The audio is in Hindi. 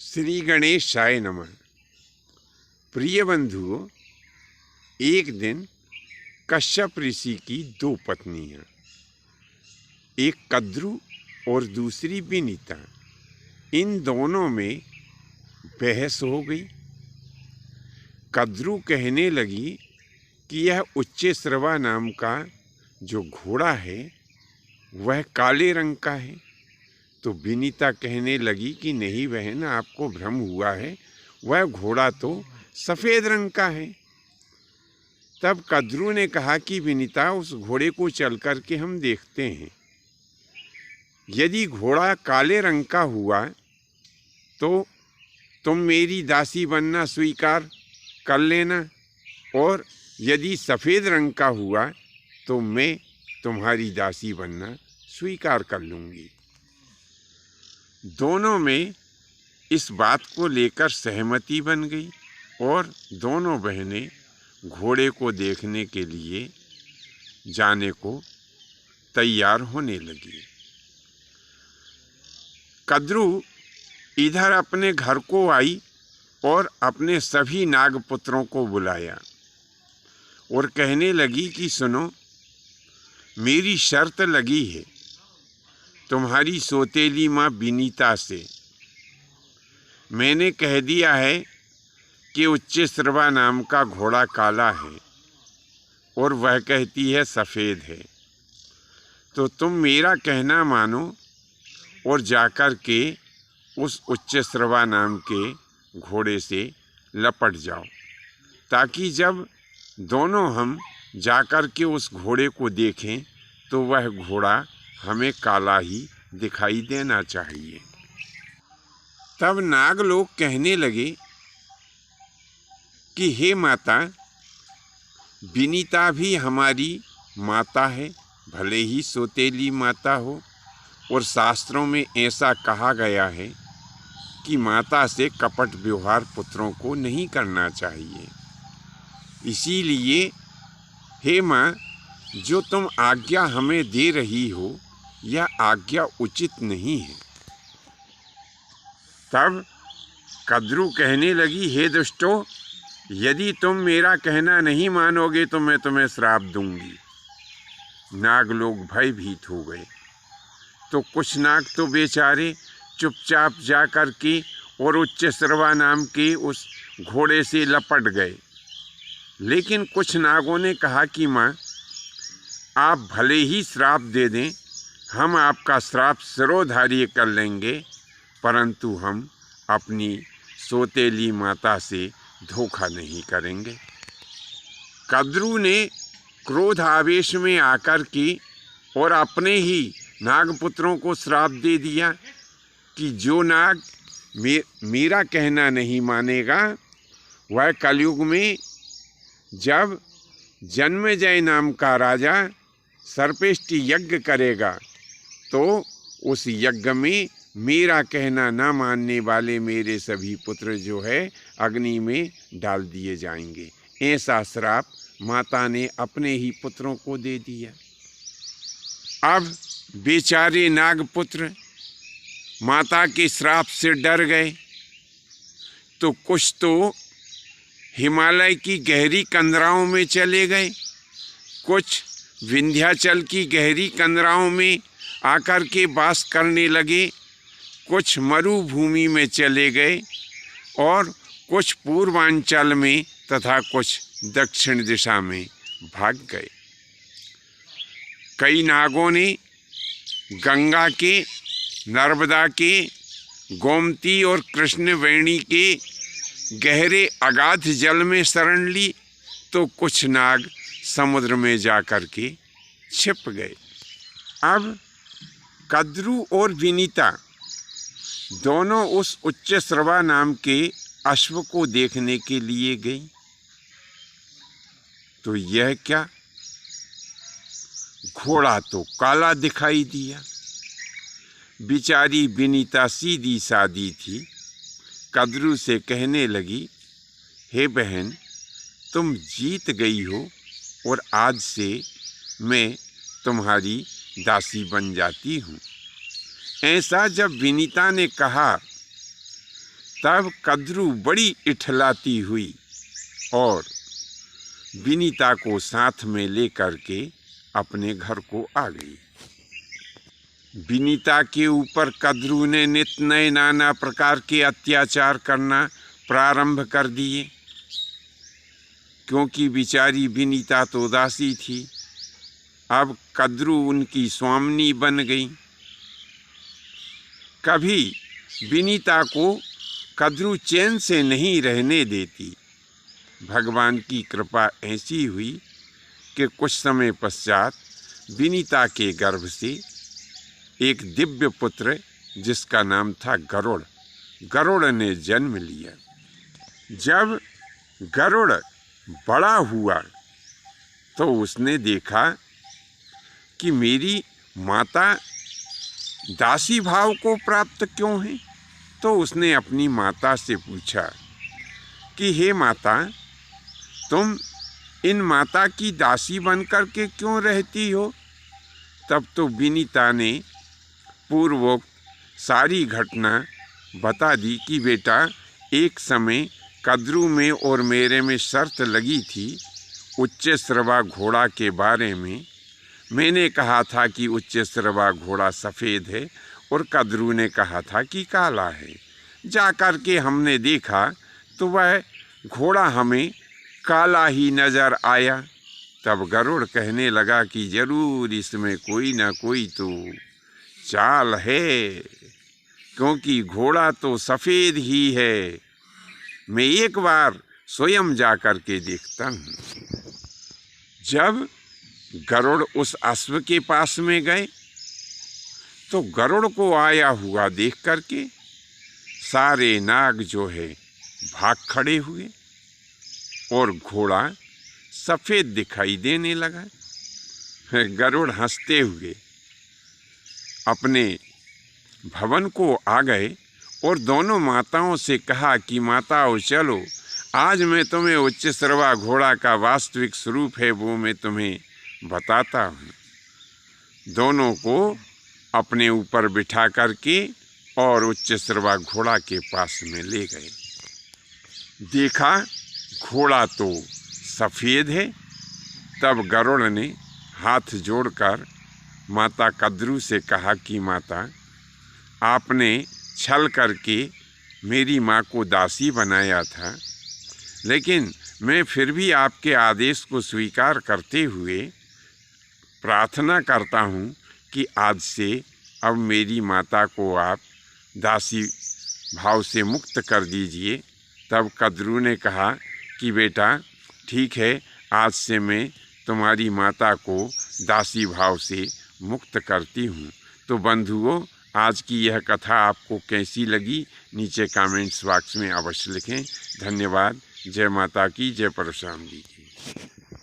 श्री गणेशाय नमः। प्रिय बंधुओं, एक दिन कश्यप ऋषि की दो पत्नियां, एक कद्रु और दूसरी विनीता, इन दोनों में बहस हो गई। कद्रु कहने लगी कि यह उच्चैःश्रवा नाम का जो घोड़ा है वह काले रंग का है। तो विनीता कहने लगी कि नहीं बहन, आपको भ्रम हुआ है, वह घोड़ा तो सफ़ेद रंग का है। तब कद्रु ने कहा कि विनीता, उस घोड़े को चल कर के हम देखते हैं। यदि घोड़ा काले रंग का हुआ तो तुम मेरी दासी बनना स्वीकार कर लेना, और यदि सफ़ेद रंग का हुआ तो मैं तुम्हारी दासी बनना स्वीकार कर लूँगी। दोनों में इस बात को लेकर सहमति बन गई और दोनों बहनें घोड़े को देखने के लिए जाने को तैयार होने लगी। कद्रु इधर अपने घर को आई और अपने सभी नागपुत्रों को बुलाया और कहने लगी कि सुनो, मेरी शर्त लगी है तुम्हारी सौतेली माँ विनीता से। मैंने कह दिया है कि उच्चैःश्रवा नाम का घोड़ा काला है और वह कहती है सफ़ेद है। तो तुम मेरा कहना मानो और जाकर के उस उच्चैःश्रवा नाम के घोड़े से लपट जाओ, ताकि जब दोनों हम जाकर के उस घोड़े को देखें तो वह घोड़ा हमें काला ही दिखाई देना चाहिए। तब नाग लोग कहने लगे कि हे माता, विनीता भी हमारी माता है, भले ही सौतेली माता हो, और शास्त्रों में ऐसा कहा गया है कि माता से कपट व्यवहार पुत्रों को नहीं करना चाहिए। इसीलिए हे माँ, जो तुम आज्ञा हमें दे रही हो यह आज्ञा उचित नहीं है। तब कद्रु कहने लगी, हे दुष्टों, यदि तुम मेरा कहना नहीं मानोगे तो मैं तुम्हें श्राप दूंगी। नाग लोग भयभीत हो गए। तो कुछ नाग तो बेचारे चुपचाप जा कर के और उच्चैःश्रवा नाम के उस घोड़े से लपट गए। लेकिन कुछ नागों ने कहा कि माँ, आप भले ही श्राप दे दें, हम आपका श्राप सिरोधार्य कर लेंगे, परंतु हम अपनी सौतेली माता से धोखा नहीं करेंगे। कद्रु ने क्रोध आवेश में आकर के और अपने ही नागपुत्रों को श्राप दे दिया कि जो नाग मेरा कहना नहीं मानेगा वह कलयुग में जब जन्मेजय नाम का राजा सर्पेष्टि यज्ञ करेगा तो उस यज्ञ में मेरा कहना न मानने वाले मेरे सभी पुत्र जो है अग्नि में डाल दिए जाएंगे। ऐसा श्राप माता ने अपने ही पुत्रों को दे दिया। अब बेचारे नागपुत्र माता के श्राप से डर गए, तो कुछ तो हिमालय की गहरी कंदराओं में चले गए, कुछ विंध्याचल की गहरी कंदराओं में आकर के वास करने लगे, कुछ मरुभूमि में चले गए और कुछ पूर्वांचल में तथा कुछ दक्षिण दिशा में भाग गए। कई नागों ने गंगा के, नर्मदा के, गोमती और कृष्णवेणी के गहरे अगाध जल में शरण ली, तो कुछ नाग समुद्र में जाकर के छिप गए। अब कद्रु और विनीता दोनों उस उच्चैःश्रवा नाम के अश्व को देखने के लिए गई। तो यह क्या, घोड़ा तो काला दिखाई दिया। बेचारी विनीता सीधी सादी थी। कद्रु से कहने लगी, हे बहन, तुम जीत गई हो और आज से मैं तुम्हारी दासी बन जाती हूँ। ऐसा जब विनीता ने कहा तब कद्रू बड़ी इठलाती हुई और विनीता को साथ में लेकर के अपने घर को आ गई। विनीता के ऊपर कद्रू ने नित नए नाना प्रकार के अत्याचार करना प्रारंभ कर दिए, क्योंकि बेचारी विनीता तो दासी थी। अब कद्रू उनकी स्वामिनी बन गई। कभी विनीता को कद्रू चैन से नहीं रहने देती। भगवान की कृपा ऐसी हुई कि कुछ समय पश्चात विनीता के गर्भ से एक दिव्य पुत्र, जिसका नाम था गरुड़, गरुड़ ने जन्म लिया। जब गरुड़ बड़ा हुआ तो उसने देखा कि मेरी माता दासी भाव को प्राप्त क्यों है। तो उसने अपनी माता से पूछा कि हे माता, तुम इन माता की दासी बनकर के क्यों रहती हो। तब तो विनीता ने पूर्वोक्त सारी घटना बता दी कि बेटा, एक समय कद्रू में और मेरे में शर्त लगी थी उच्च श्रवा घोड़ा के बारे में। मैंने कहा था कि उच्च श्रवा घोड़ा सफ़ेद है और कद्रू ने कहा था कि काला है। जाकर के हमने देखा तो वह घोड़ा हमें काला ही नज़र आया। तब गरुड़ कहने लगा कि जरूर इसमें कोई ना कोई तो चाल है, क्योंकि घोड़ा तो सफ़ेद ही है। मैं एक बार स्वयं जा कर के देखता हूँ। जब गरुड़ उस अश्व के पास में गए तो गरुड़ को आया हुआ देख करके सारे नाग जो है भाग खड़े हुए और घोड़ा सफ़ेद दिखाई देने लगा। गरुड़ हंसते हुए अपने भवन को आ गए और दोनों माताओं से कहा कि माताओं चलो, आज मैं तुम्हें उच्च श्रवा घोड़ा का वास्तविक स्वरूप है वो मैं तुम्हें बताता हूँ। दोनों को अपने ऊपर बिठा करके और उच्च श्रवा घोड़ा के पास में ले गए। देखा घोड़ा तो सफ़ेद है। तब गरुड़ ने हाथ जोड़कर माता कद्रू से कहा कि माता, आपने छल करके मेरी माँ को दासी बनाया था, लेकिन मैं फिर भी आपके आदेश को स्वीकार करते हुए प्रार्थना करता हूँ कि आज से अब मेरी माता को आप दासी भाव से मुक्त कर दीजिए। तब कद्रू ने कहा कि बेटा ठीक है, आज से मैं तुम्हारी माता को दासी भाव से मुक्त करती हूँ। तो बंधुओं, आज की यह कथा आपको कैसी लगी नीचे कमेंट्स बॉक्स में अवश्य लिखें। धन्यवाद। जय माता की, जय परशुराम जी की।